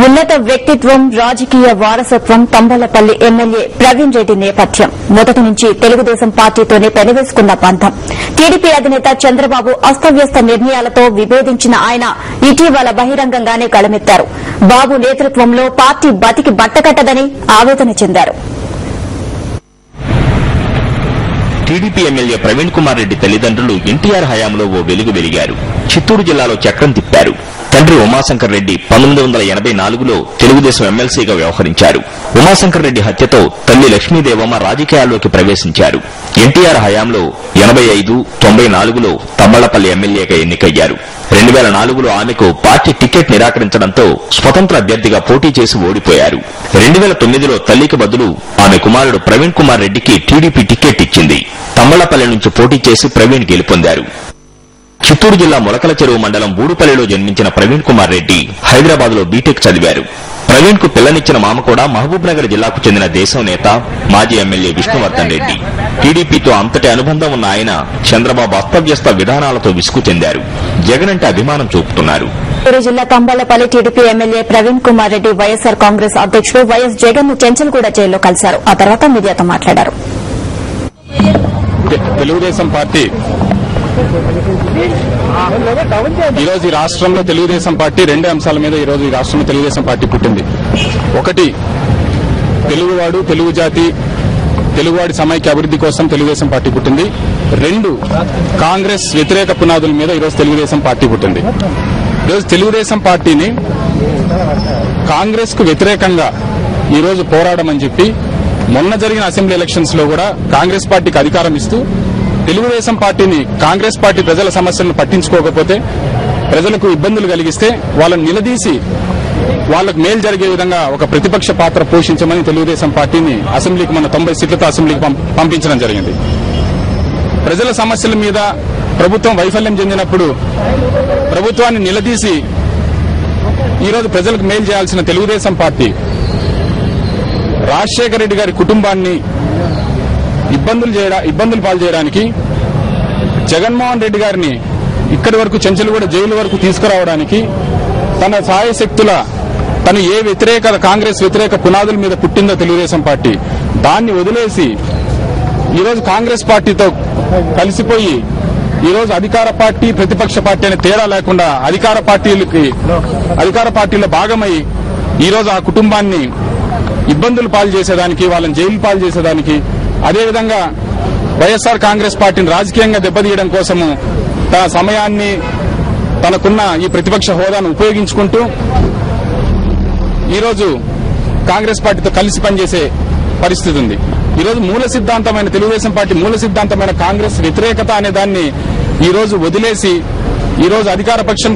ఉన్నత వ్యక్తిత్వం, రాజకీయ వారసత్వం తంబళ్లపల్లి ఎమ్మెల్యే ప్రవీణ్ రెడ్డి నేపథ్యం. మొదటి నుంచి తెలుగుదేశం పార్టీతోనే పెనవేసుకున్న బంధం. టీడీపీ అధినేత చంద్రబాబు అస్తవ్యస్త నిర్ణయాలతో విభేదించిన ఆయన ఇటీవల బహిరంగంగానే గళమెత్తారు. బాబు నేతృత్వంలో పార్టీ బతికి బట్టకట్టదని ఆవేదన చెందారు. టీడీపీ ఎమ్మెల్యే ప్రవీణ్ కుమార్ రెడ్డి తల్లిదండ్రులు ఎన్టీఆర్ హయాంలో ఓ వెలుగు వెలిగారు. చిత్తూరు జిల్లాలో చక్రం తిప్పారు. తండ్రి ఉమాశంకర్ రెడ్డి 1984లో తెలుగుదేశం ఎమ్మెల్సీగా వ్యవహరించారు. ఉమాశంకర్ రెడ్డి హత్యతో తల్లి లక్ష్మీదేవమ్మ రాజకీయాల్లోకి ప్రవేశించారు. ఎన్టీఆర్ హయాంలో 85, 94లో తంబళ్లపల్లి ఎమ్మెల్యేగా ఎన్నికయ్యారు. 2004లో ఆమెకు పార్టీ టికెట్ నిరాకరించడంతో స్వతంత్ర అభ్యర్థిగా పోటీ చేసి ఓడిపోయారు. 2009లో తల్లికి బదులు ఆమె కుమారుడు ప్రవీణ్ కుమార్ రెడ్డికి టీడీపీ టికెట్ ఇచ్చింది. తంబళ్లపల్లి నుంచి పోటీ చేసి ప్రవీణ్ గెలుపొందారు. చిత్తూరు జిల్లా మొలకల చెరువు మండలం బూడుపల్లిలో జన్మించిన ప్రవీణ్ కుమార్ రెడ్డి హైదరాబాద్ లో బీటెక్ చదివారు. ప్రవీణ్ కు పిల్లనిచ్చిన మామ కూడా మహబూబ్ నగర్ జిల్లాకు చెందిన దేశం నేత, మాజీ ఎమ్మెల్యే విష్ణువర్ధన్ రెడ్డి. టీడీపీతో అంతటి అనుబంధం ఉన్న ఆయన చంద్రబాబు అస్తవ్యస్త విధానాలతో విసుగు చెందారు. జగన్ అంటే అభిమానం చూపుతున్నారు. చిత్తూరు జిల్లా తంబళ్లపల్లి టీడీపీ ఎమ్మెల్యే ప్రవీణ్ కుమార్ రెడ్డి వైఎస్సార్ కాంగ్రెస్ అధ్యకుడు వైఎస్ జగన్ ను చెంచల్గూడ జైల్లో కలిశారు. ఆ తర్వాత మీడియాతో మాట్లాడారు. తెలుగుదేశం పార్టీ ఈరోజు ఈ రాష్ట్రంలో తెలుగుదేశం పార్టీ రెండు అంశాల మీద ఈరోజు ఈ రాష్ట్రంలో తెలుగుదేశం పార్టీ పుట్టింది. ఒకటి, తెలుగువాడు, తెలుగు జాతి, తెలుగువాడి సమైక్య అభివృద్ధి కోసం తెలుగుదేశం పార్టీ పుట్టింది. రెండు, కాంగ్రెస్ వ్యతిరేక పునాదుల మీద ఈరోజు తెలుగుదేశం పార్టీ పుట్టింది. ఈరోజు తెలుగుదేశం పార్టీని కాంగ్రెస్ కు వ్యతిరేకంగా ఈరోజు పోరాడమని చెప్పి మొన్న జరిగిన అసెంబ్లీ ఎలక్షన్స్ లో కూడా కాంగ్రెస్ పార్టీకి అధికారం ఇస్తూ తెలుగుదేశం పార్టీని, కాంగ్రెస్ పార్టీ ప్రజల సమస్యలను పట్టించుకోకపోతే, ప్రజలకు ఇబ్బందులు కలిగిస్తే వాళ్ళని నిలదీసి వాళ్లకు మేలు జరిగే విధంగా ఒక ప్రతిపక్ష పాత్ర పోషించమని తెలుగుదేశం పార్టీని అసెంబ్లీకి మన 90 సీట్లతో అసెంబ్లీకి పంపించడం జరిగింది. ప్రజల సమస్యల మీద ప్రభుత్వం వైఫల్యం చెందినప్పుడు ప్రభుత్వాన్ని నిలదీసి ఈరోజు ప్రజలకు మేలు చేయాల్సిన తెలుగుదేశం పార్టీ రాజశేఖర రెడ్డి గారి కుటుంబాన్ని ఇబ్బందులు పాలు చేయడానికి, జగన్మోహన్ రెడ్డి గారిని ఇక్కడి వరకు చెంచల్గూడ జైలు వరకు తీసుకురావడానికి తన సాయశక్తుల తను ఏ కాంగ్రెస్ వ్యతిరేక పునాదుల మీద పుట్టిందో తెలుగుదేశం పార్టీ దాన్ని వదిలేసి ఈరోజు కాంగ్రెస్ పార్టీతో కలిసిపోయి ఈరోజు అధికార పార్టీ, ప్రతిపక్ష పార్టీ అనే తేడా లేకుండా అధికార పార్టీలో భాగమై ఈరోజు ఆ కుటుంబాన్ని ఇబ్బందులు పాలు చేసేదానికి, వాళ్ళని జైలు పాలు చేసేదానికి, అదేవిధంగా వైఎస్ఆర్ కాంగ్రెస్ పార్టీని రాజకీయంగా దెబ్బతీయడం కోసము తన సమయాన్ని, తనకున్న ఈ ప్రతిపక్ష హోదాను ఉపయోగించుకుంటూ ఈరోజు కాంగ్రెస్ పార్టీతో కలిసి పనిచేసే పరిస్థితి ఉంది. ఈరోజు మూల సిద్ధాంతమైన తెలుగుదేశం పార్టీ మూల సిద్ధాంతమైన కాంగ్రెస్ వ్యతిరేకత అనే దాన్ని ఈరోజు వదిలేసి ఈరోజు అధికార పక్షం,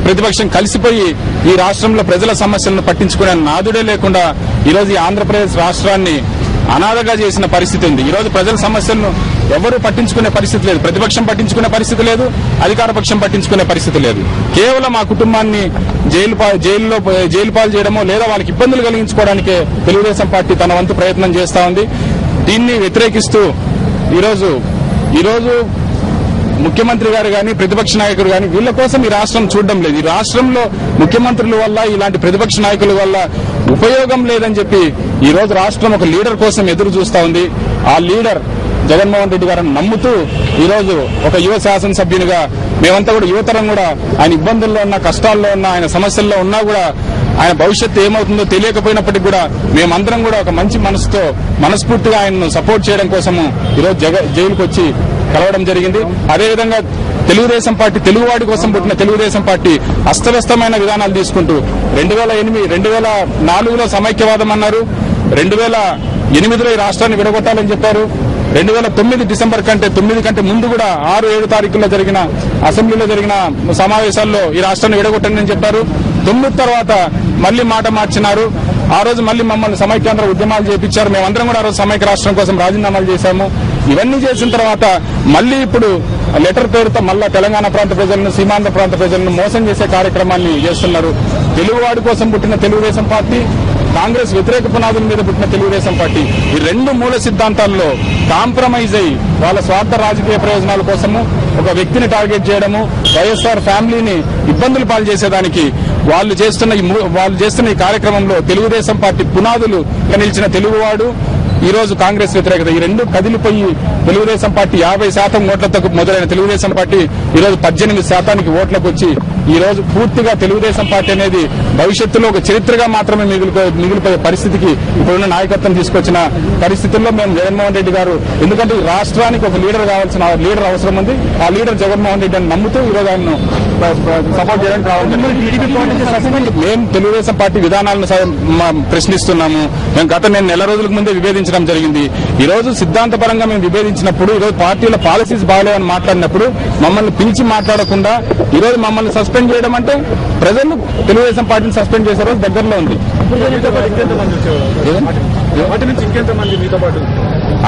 ప్రతిపక్షం కలిసిపోయి ఈ రాష్ట్రంలో ప్రజల సమస్యలను పట్టించుకునే నాదుడే లేకుండా ఈరోజు ఈ ఆంధ్రప్రదేశ్ రాష్ట్రాన్ని అనాథగా చేసిన పరిస్థితి ఉంది. ఈరోజు ప్రజల సమస్యలను ఎవరూ పట్టించుకునే పరిస్థితి లేదు. ప్రతిపక్షం పట్టించుకునే పరిస్థితి లేదు, అధికార పక్షం పట్టించుకునే పరిస్థితి లేదు. కేవలం ఆ కుటుంబాన్ని జైలు పాలు చేయడమో లేదా వాళ్ళకి ఇబ్బందులు కలిగించుకోవడానికే తెలుగుదేశం పార్టీ తన వంతు ప్రయత్నం చేస్తా ఉంది. దీన్ని వ్యతిరేకిస్తూ ఈరోజు ముఖ్యమంత్రి గారు గాని, ప్రతిపక్ష నాయకులు గాని వీళ్ల కోసం ఈ రాష్ట్రం చూడడం లేదు. ఈ రాష్ట్రంలో ముఖ్యమంత్రుల వల్ల, ఇలాంటి ప్రతిపక్ష నాయకుల వల్ల ఉపయోగం లేదని చెప్పి ఈ రోజు రాష్ట్రం ఒక లీడర్ కోసం ఎదురు చూస్తా ఉంది. ఆ లీడర్ జగన్మోహన్ రెడ్డి గారిని నమ్ముతూ ఈరోజు ఒక యువ శాసనసభ్యునిగా మేమంతా కూడా యువతరం కూడా ఆయన ఇబ్బందుల్లో ఉన్నా, కష్టాల్లో ఉన్నా, ఆయన సమస్యల్లో ఉన్నా కూడా ఆయన భవిష్యత్తు ఏమవుతుందో తెలియకపోయినప్పటికీ కూడా మేమందరం కూడా ఒక మంచి మనసుతో మనస్ఫూర్తిగా ఆయనను సపోర్ట్ చేయడం కోసము ఈరోజు జైలుకు వచ్చి కలవడం జరిగింది. అదేవిధంగా తెలుగుదేశం పార్టీ, తెలుగువాడి కోసం పుట్టిన తెలుగుదేశం పార్టీ అస్తవ్యస్తమైన విధానాలు తీసుకుంటూ 2004లో సమైక్యవాదం అన్నారు, 2008లో ఈ రాష్ట్రాన్ని విడగొట్టాలని చెప్పారు, 2009 డిసెంబర్ కంటే 9 కంటే ముందు కూడా 6-7 తారీఖుల్లో జరిగిన అసెంబ్లీలో జరిగిన సమావేశాల్లో ఈ రాష్ట్రాన్ని విడగొట్టండి అని చెప్పారు. 9 తర్వాత మళ్లీ మాట మార్చినారు. ఆ రోజు మళ్లీ మమ్మల్ని సమైక్యాంధ్ర ఉద్యమాలు చేయించారు. మేమందరం కూడా ఆ రోజు సమైక్య రాష్ట్రం కోసం రాజీనామాలు చేశాము. ఇవన్నీ చేసిన తర్వాత మళ్లీ ఇప్పుడు లెటర్ పేరుతో మళ్ళా తెలంగాణ ప్రాంత ప్రజలను, సీమాంధ్ర ప్రాంత ప్రజలను మోసం చేసే కార్యక్రమాన్ని చేస్తున్నారు. తెలుగువాడి కోసం పుట్టిన తెలుగుదేశం పార్టీ, కాంగ్రెస్ వ్యతిరేక పునాదుల మీద పుట్టిన తెలుగుదేశం పార్టీ ఈ రెండు మూల సిద్ధాంతాల్లో కాంప్రమైజ్ అయ్యి వాళ్ళ స్వార్థ రాజకీయ ప్రయోజనాల కోసము ఒక వ్యక్తిని టార్గెట్ చేయడము, వైఎస్ఆర్ ఫ్యామిలీని ఇబ్బందులు పాలు చేసేదానికి వాళ్ళు చేస్తున్న ఈ కార్యక్రమంలో తెలుగుదేశం పార్టీ పునాదులు నిలిచిన తెలుగువాడు ఈ రోజు కాంగ్రెస్ వ్యతిరేకత ఈ రెండు కదిలిపోయి తెలుగుదేశం పార్టీ 50% ఓట్లతో మొదలైన తెలుగుదేశం పార్టీ ఈ రోజు 18% ఓట్లకు వచ్చి ఈ రోజు పూర్తిగా తెలుగుదేశం పార్టీ అనేది భవిష్యత్తులో ఒక చరిత్రగా మాత్రమే మిగిలిపోయే పరిస్థితికి ఇప్పుడున్న నాయకత్వం తీసుకొచ్చిన పరిస్థితుల్లో మేము జగన్మోహన్ రెడ్డి గారు, ఎందుకంటే ఈ రాష్ట్రానికి ఒక లీడర్ కావాల్సిన లీడర్ అవసరం ఉంది. ఆ లీడర్ జగన్మోహన్ రెడ్డి అని నమ్ముతూ ఈ రోజు ఆయన సపోర్ట్ చేయడానికి రావాలి. మేము తెలుగుదేశం పార్టీ విధానాలను ప్రశ్నిస్తున్నాము. మేము నేను నెల రోజులకు ముందే విభేదించడం జరిగింది. ఈ రోజు సిద్ధాంతపరంగా మేము విభేదించినప్పుడు, ఈ రోజు పార్టీల పాలసీస్ బాగాలేవని మాట్లాడినప్పుడు మమ్మల్ని పిలిచి మాట్లాడకుండా ఈ రోజు మమ్మల్ని సస్పెండ్ చేయడం అంటే ప్రజలు తెలుగుదేశం పార్టీని సస్పెండ్ చేసే రోజు దగ్గరలో ఉంది.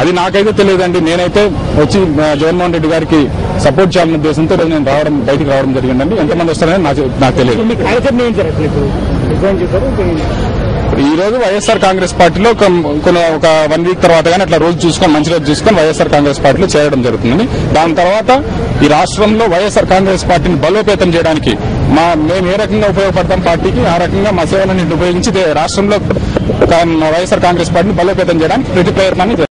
అది నాకైతే తెలియదండి. నేనైతే వచ్చి జగన్మోహన్ రెడ్డి గారికి సపోర్ట్ చేయాలనే ఉద్దేశంతో నేను బయటికి రావడం జరిగిందండి. ఎంతమంది వస్తారని నాకు తెలియదు. ఈ రోజు వైఎస్ఆర్ కాంగ్రెస్ పార్టీలో ఒక 1 వీక్ తర్వాత కానీ అట్లా రోజు చూసుకొని మంచి రోజు చూసుకొని వైఎస్ఆర్ కాంగ్రెస్ పార్టీలో చేరడం జరుగుతుందండి. దాని తర్వాత ఈ రాష్ట్రంలో వైఎస్ఆర్ కాంగ్రెస్ పార్టీని బలోపేతం చేయడానికి మేము ఏ రకంగా ఉపయోగపడతాం పార్టీకి, ఆ రకంగా మా సేవలను ఉపయోగించి రాష్ట్రంలో వైఎస్ఆర్ కాంగ్రెస్ పార్టీని బలోపేతం చేయడానికి ప్రతి ప్రయత్నాన్ని